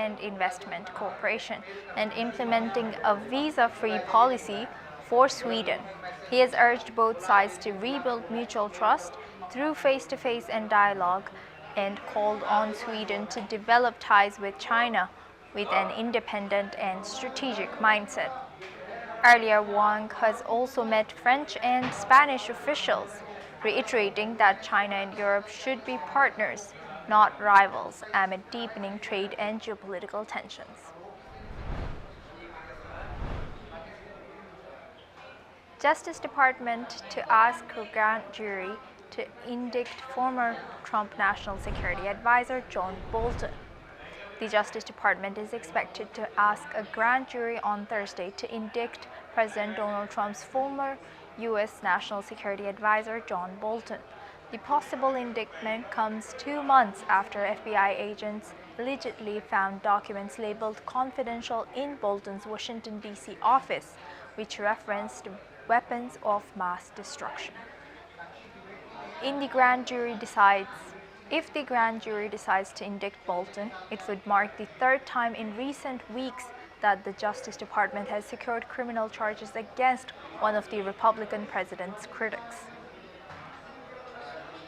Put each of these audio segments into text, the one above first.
and Investment Cooperation and implementing a visa-free policy for Sweden. He has urged both sides to rebuild mutual trust through face-to-face and dialogue and called on Sweden to develop ties with China with an independent and strategic mindset. Earlier, Wang has also met French and Spanish officials, reiterating that China and Europe should be partners, not rivals, amid deepening trade and geopolitical tensions. Justice Department to ask a grand jury to indict former Trump National Security Advisor John Bolton. The Justice Department is expected to ask a grand jury on Thursday to indict President Donald Trump's former U.S. National Security Advisor John Bolton. The possible indictment comes 2 months after FBI agents allegedly found documents labeled confidential in Bolton's Washington, D.C. office, which referenced weapons of mass destruction. If the grand jury decides to indict Bolton, it would mark the third time in recent weeks that the Justice Department has secured criminal charges against one of the Republican president's critics.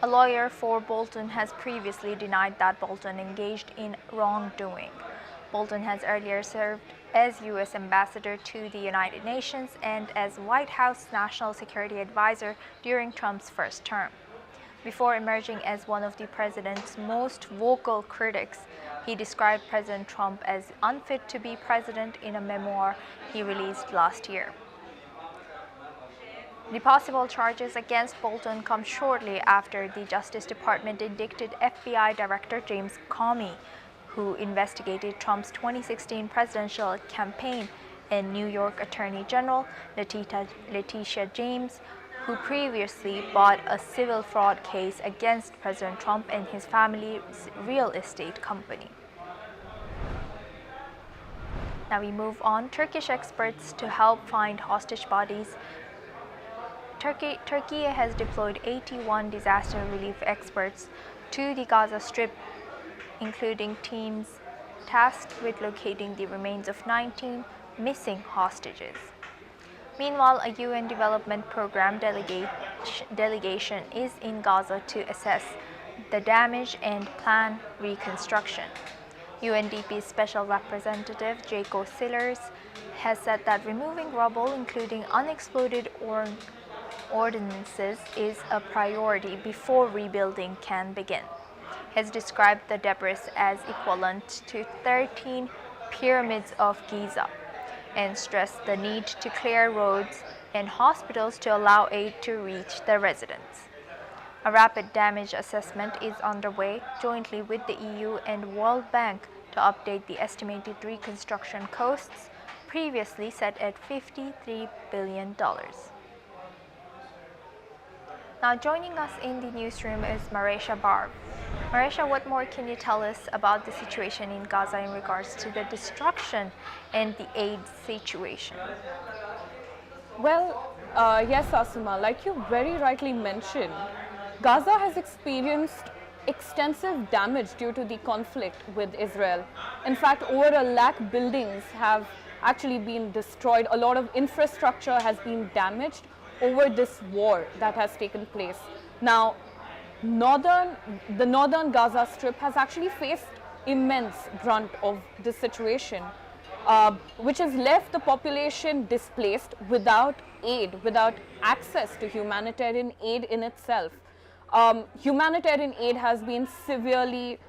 A lawyer for Bolton has previously denied that Bolton engaged in wrongdoing. Bolton has earlier served as U.S. Ambassador to the United Nations and as White House National Security Advisor during Trump's first term. Before emerging as one of the president's most vocal critics, he described President Trump as unfit to be president in a memoir he released last year. The possible charges against Bolton come shortly after the Justice Department indicted FBI Director James Comey, who investigated Trump's 2016 presidential campaign, and New York Attorney General Letitia James, who previously brought a civil fraud case against President Trump and his family's real estate company. Now we move on. Turkish experts to help find hostage bodies. Turkey has deployed 81 disaster relief experts to the Gaza Strip, including teams tasked with locating the remains of 19 missing hostages. Meanwhile, a UN Development Program delegation is in Gaza to assess the damage and plan reconstruction. UNDP's Special Representative Jaco Sillers has said that removing rubble, including unexploded ordnances, is a priority before rebuilding can begin. He has described the debris as equivalent to 13 pyramids of Giza, and stressed the need to clear roads and hospitals to allow aid to reach the residents. A rapid damage assessment is underway jointly with the EU and World Bank to update the estimated reconstruction costs, previously set at $53 billion. Now joining us in the newsroom is Marisha Barb. Marisha, what more can you tell us about the situation in Gaza in regards to the destruction and the aid situation? Well, yes, Asuma, like you very rightly mentioned, Gaza has experienced extensive damage due to the conflict with Israel. In fact, over 1 lakh buildings have actually been destroyed. A lot of infrastructure has been damaged over this war that has taken place. Now, the northern Gaza Strip has actually faced immense brunt of this situation, which has left the population displaced without aid, without access to humanitarian aid in itself. Humanitarian aid has been severely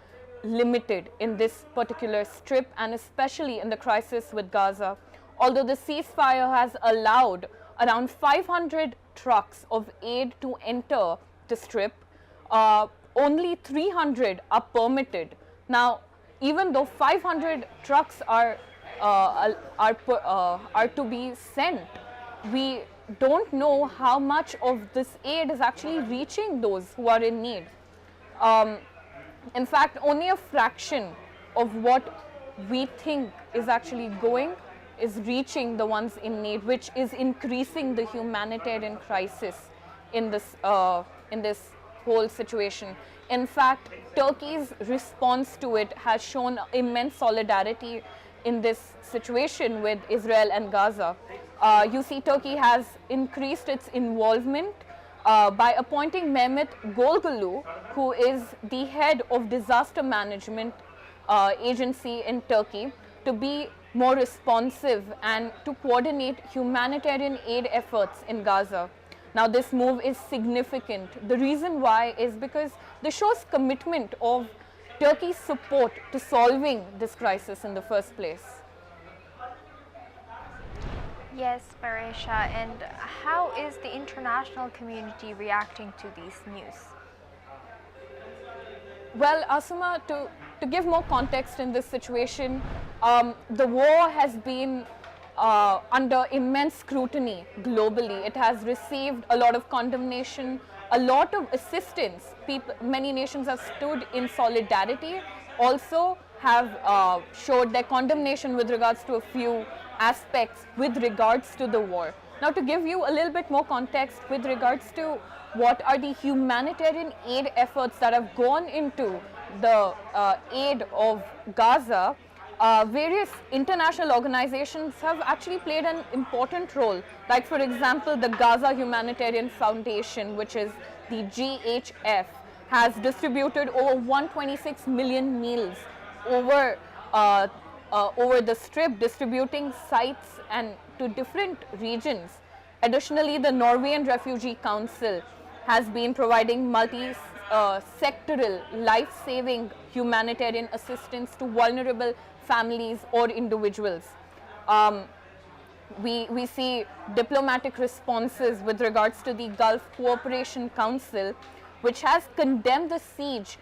limited in this particular strip, and especially in the crisis with Gaza. Although the ceasefire has allowed around 500 trucks of aid to enter the strip, only 300 are permitted. Now, even though 500 trucks are to be sent, we don't know how much of this aid is actually reaching those who are in need. In fact, only a fraction of what we think is actually going is reaching the ones in need, which is increasing the humanitarian crisis in this whole situation. In fact, Turkey's response to it has shown immense solidarity in this situation with Israel and Gaza. You see, Turkey has increased its involvement by appointing Mehmet Golgulu, who is the head of disaster management agency in Turkey, to be more responsive and to coordinate humanitarian aid efforts in Gaza. Now, this move is significant. The reason why is because this shows commitment of Turkey's support to solving this crisis in the first place. Yes, Marisha, and how is the international community reacting to these news? Well, Asuma, to give more context in this situation, the war has been under immense scrutiny globally. It has received a lot of condemnation, a lot of assistance. Many nations have stood in solidarity, also have showed their condemnation with regards to a few aspects with regards to the war. Now, to give you a little bit more context with regards to what are the humanitarian aid efforts that have gone into the aid of Gaza, various international organizations have actually played an important role. Like, for example, the Gaza Humanitarian Foundation, which is the GHF, has distributed over 126 million meals over the Strip, distributing sites and to different regions. Additionally, the Norwegian Refugee Council has been providing multi-sectoral, life-saving humanitarian assistance to vulnerable families or individuals. We see diplomatic responses with regards to the Gulf Cooperation Council, which has condemned the siege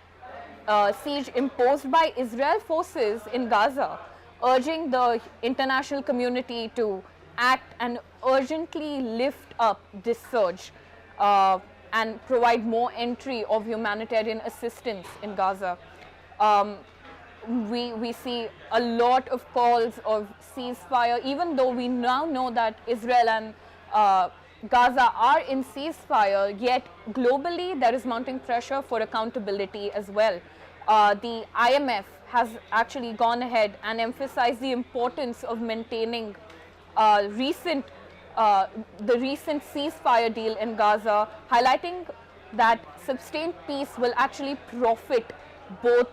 imposed by Israel forces in Gaza, urging the international community to act and urgently lift up this surge and provide more entry of humanitarian assistance in Gaza. We see a lot of calls of ceasefire, even though we now know that Israel and Gaza are in ceasefire, yet globally there is mounting pressure for accountability as well. The IMF has actually gone ahead and emphasized the importance of maintaining the recent ceasefire deal in Gaza, highlighting that sustained peace will actually profit both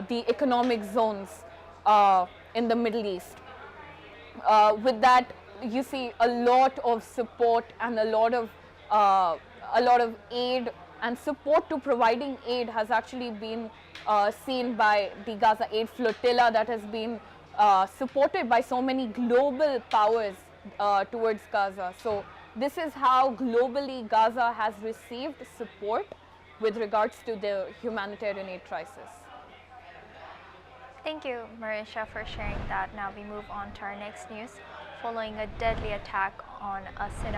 the economic zones in the Middle East. With that, you see a lot of support and a lot of aid and support to providing aid has actually been seen by the Gaza Aid Flotilla that has been supported by so many global powers towards Gaza. So this is how globally Gaza has received support with regards to the humanitarian aid crisis. Thank you, Marisha, for sharing that. Now we move on to our next news. Following a deadly attack on a synagogue